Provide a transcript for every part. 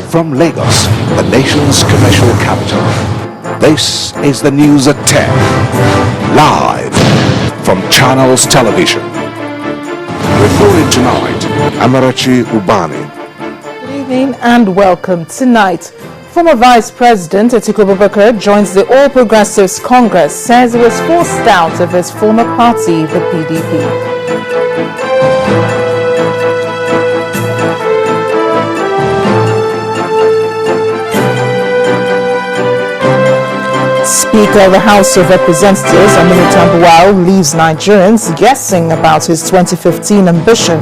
From Lagos, the nation's commercial capital, this is the news at 10, live from Channels Television. Reporting tonight, Amarachi Ubani. Good evening and welcome. Tonight, former Vice President Atiku Abubakar joins the All Progressives Congress, says he was forced out of his former party, the PDP. Speaker of the House of Representatives, Aminu Tambuwal, leaves Nigerians guessing about his 2015 ambition.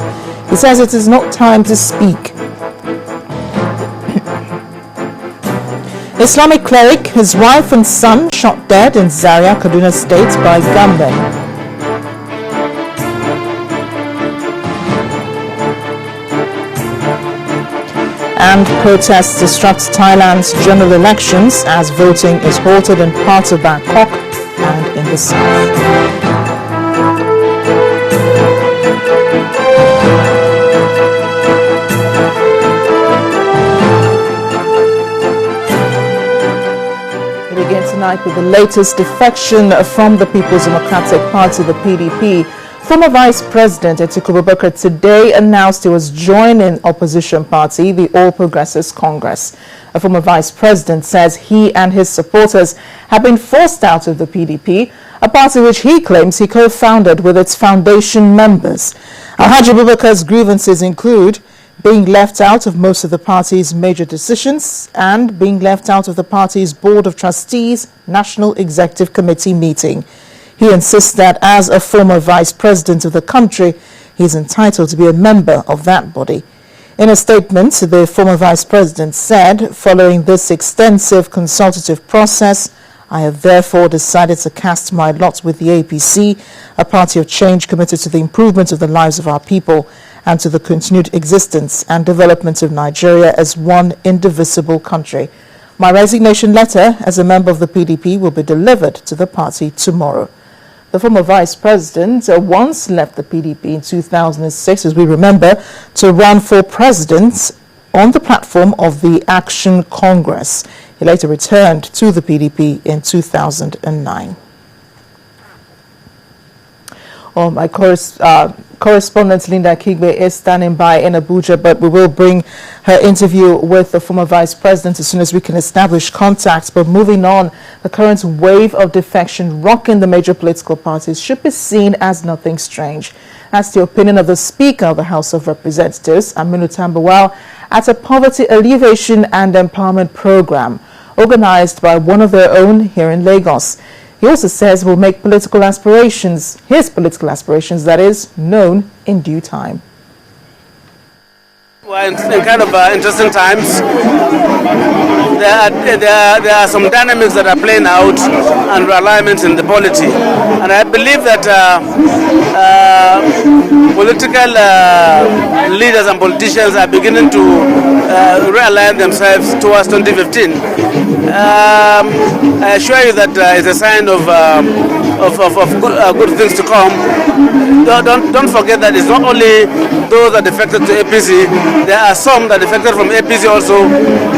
He says it is not time to speak. Islamic cleric, his wife and son shot dead in Zaria, Kaduna State by gunmen. And protests disrupt Thailand's general elections as voting is halted in parts of Bangkok and in the south. We begin tonight with the latest defection from the People's Democratic Party, the PDP. Former Vice President Atiku Abubakar today announced he was joining opposition party, the All Progressives Congress. A former Vice President says he and his supporters have been forced out of the PDP, a party which he claims he co-founded with its foundation members. Alhaji Abubakar's grievances include being left out of most of the party's major decisions and being left out of the party's Board of Trustees National Executive Committee meeting. He insists that as a former vice president of the country, he is entitled to be a member of that body. In a statement, the former vice president said, following this extensive consultative process, I have therefore decided to cast my lot with the APC, a party of change committed to the improvement of the lives of our people and to the continued existence and development of Nigeria as one indivisible country. My resignation letter as a member of the PDP will be delivered to the party tomorrow. The former vice president once left the PDP in 2006, as we remember, to run for president on the platform of the Action Congress. He later returned to the PDP in 2009. My correspondent Linda Kigbe is standing by in Abuja, but we will bring her interview with the former vice president as soon as we can establish contact. But moving on, the current wave of defection rocking the major political parties should be seen as nothing strange. That's the opinion of the Speaker of the House of Representatives, Aminu Tambuwal, at a poverty alleviation and empowerment program organized by one of their own here in Lagos. He also says will make political aspirations, his political aspirations, that is, known in due time. We're in kind of interesting times. There are some dynamics that are playing out and realignments in the polity. And I believe that political leaders and politicians are beginning to realign themselves towards 2015. I assure you that it's a sign of good things to come. Don't forget that it's not only those that defected to APC, there are some that defected from APC also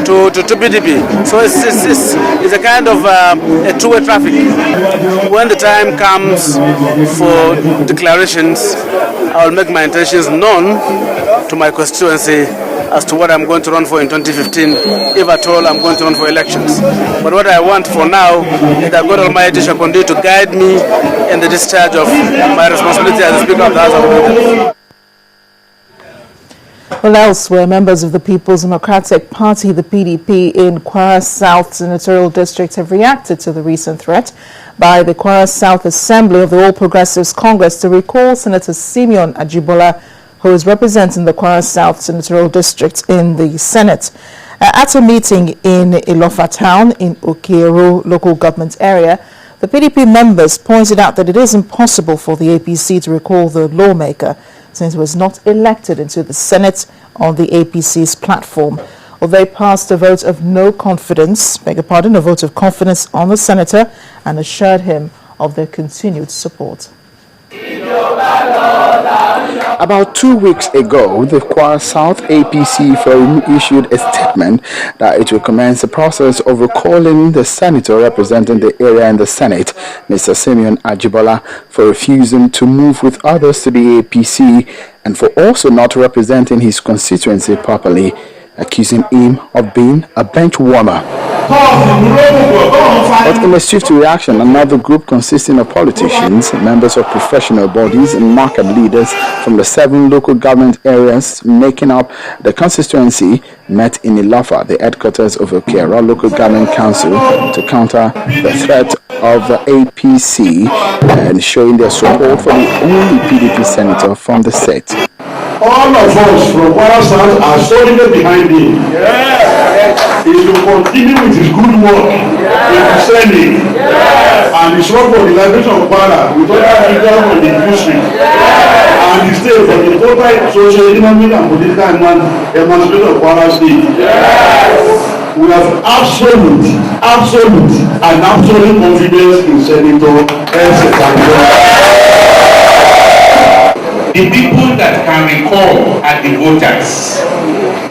to PDP. So it's a kind of a two-way traffic. When the time comes for declarations, I will make my intentions known to my constituency as to what I'm going to run for in 2015, if at all I'm going to run for elections. But what I want for now is that God Almighty shall continue to guide me in the discharge of my responsibility as the Speaker of the House of Representatives. Well, elsewhere, members of the People's Democratic Party, the PDP, in Kwara South Senatorial District have reacted to the recent threat by the Kwara South Assembly of the All Progressives Congress to recall Senator Simeon Ajibola, who is representing the Kwara South Senatorial District in the Senate. At a meeting in Ilofa Town in Okero local government area, the PDP members pointed out that it is impossible for the APC to recall the lawmaker since he was not elected into the Senate on the APC's platform. Well, they passed a vote of no confidence, a vote of confidence on the senator and assured him of their continued support. No. About 2 weeks ago, the Kwara South APC forum issued a statement that it will commence the process of recalling the senator representing the area in the Senate, Mr. Simeon Ajibola, for refusing to move with others to the APC and for also not representing his constituency properly, accusing him of being a bench warmer. But in a swift reaction, another group consisting of politicians, members of professional bodies and market leaders from the 7 local government areas making up the constituency met in Ilafa, the headquarters of Okera Local Government Council, to counter the threat of the APC and showing their support for the only PDP senator from the state. All of us from Kwara South are solidly behind him. He will continue with his good work in the Senate and his work for the liberation of Kwara with other leaders on the district and the state for the total social, economic and political emancipation of Kwara State. We have absolute confidence in Senator L. The people that can recall are the voters.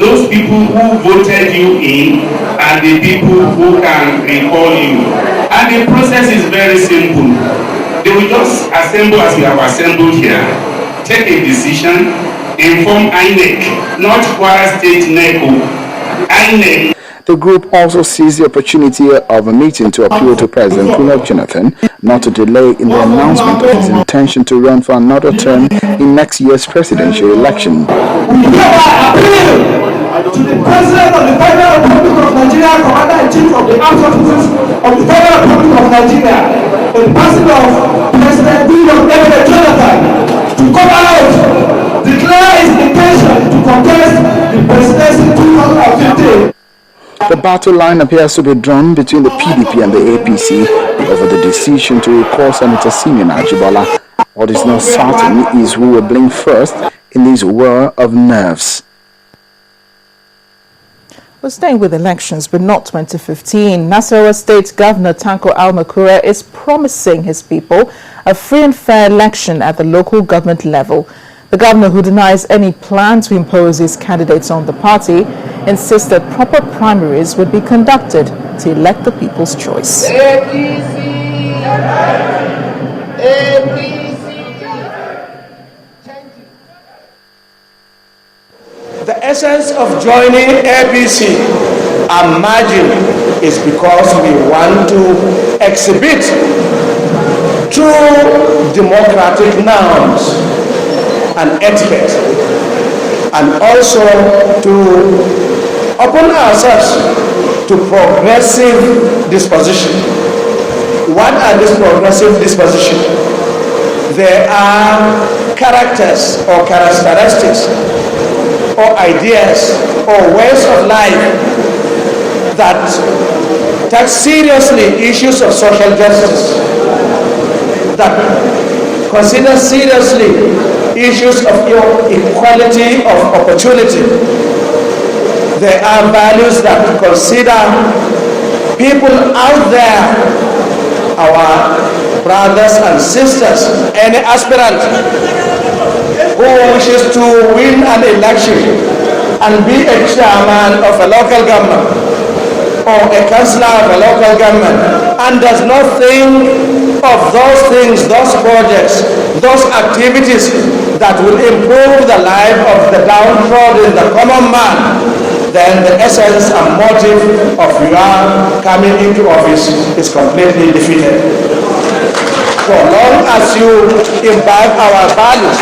Those people who voted you in are the people who can recall you. And the process is very simple. They will just assemble as we have assembled here, take a decision, inform INEC, not Kwara State NECO, INEC. The group also seized the opportunity of a meeting to appeal to President Goodluck Jonathan not to delay in the announcement of his intention to run for another term in next year's presidential election. We hereby appeal to the President of the Federal Republic of Nigeria, Commander-in-Chief of the Armed Forces of the Federal Republic of Nigeria, in the person of President Goodluck Jonathan, to come out, declare his intention to contest the presidency 2015. The battle line appears to be drawn between the PDP and the APC over the decision to recall Senator Simeon Ajibola. What is not certain is who will blink first in this war of nerves. We're staying with elections, but not 2015. Nasarawa State Governor Tanko Almakura is promising his people a free and fair election at the local government level. The governor, who denies any plan to impose his candidates on the party, insists that proper primaries would be conducted to elect the people's choice. The essence of joining APC and merging is because we want to exhibit true democratic norms and etiquette, and also to open ourselves to progressive disposition. What are these progressive disposition? There are characters or characteristics or ideas or ways of life that take seriously issues of social justice, that consider seriously issues of equality of opportunity. There are values that consider people out there, our brothers and sisters, any aspirant who wishes to win an election and be a chairman of a local government or a councillor of a local government and does not think of those things, those projects, those activities that will improve the life of the downtrodden, the common man, then the essence and motive of your coming into office is completely defeated. So long as you imbibe our values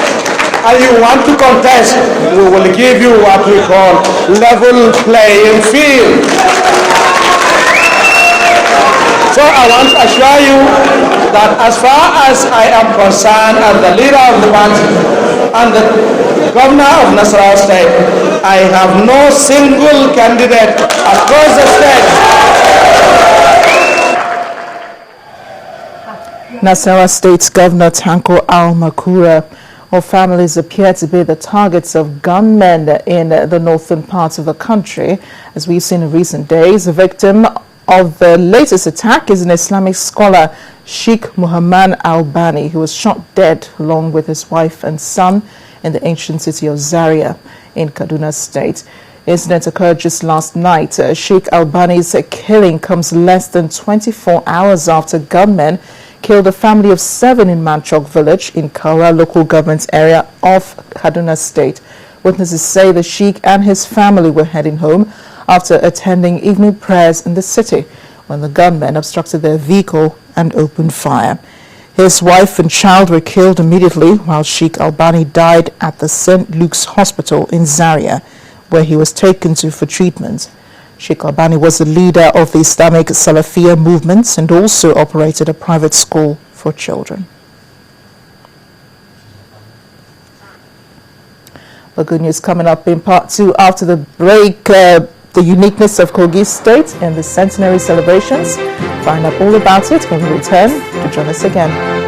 and you want to contest, we will give you what we call level playing field. So I want to assure you that as far as I am concerned, as the leader of the party and the governor of Nasarawa State, I have no single candidate across the state. Nasarawa State Governor Tanko Almakura. All families appear to be the targets of gunmen in the northern parts of the country. As we've seen in recent days, the victim of the latest attack is an Islamic scholar Sheikh Muhammad Albani, who was shot dead along with his wife and son in the ancient city of Zaria in Kaduna State. The incident occurred just last night. Sheikh Albani's killing comes less than 24 hours after gunmen killed a family of 7 in Manchok village in Kaura local government area of Kaduna State. Witnesses say the Sheikh and his family were heading home after attending evening prayers in the city when the gunmen obstructed their vehicle and opened fire. His wife and child were killed immediately, while Sheikh Albani died at the St. Luke's Hospital in Zaria, where he was taken to for treatment. Sheikh Albani was the leader of the Islamic Salafiyya movement and also operated a private school for children. Well, good news coming up in part 2 after the break. The uniqueness of Kogi State and the centenary celebrations. Find out all about it when we return. To join us again.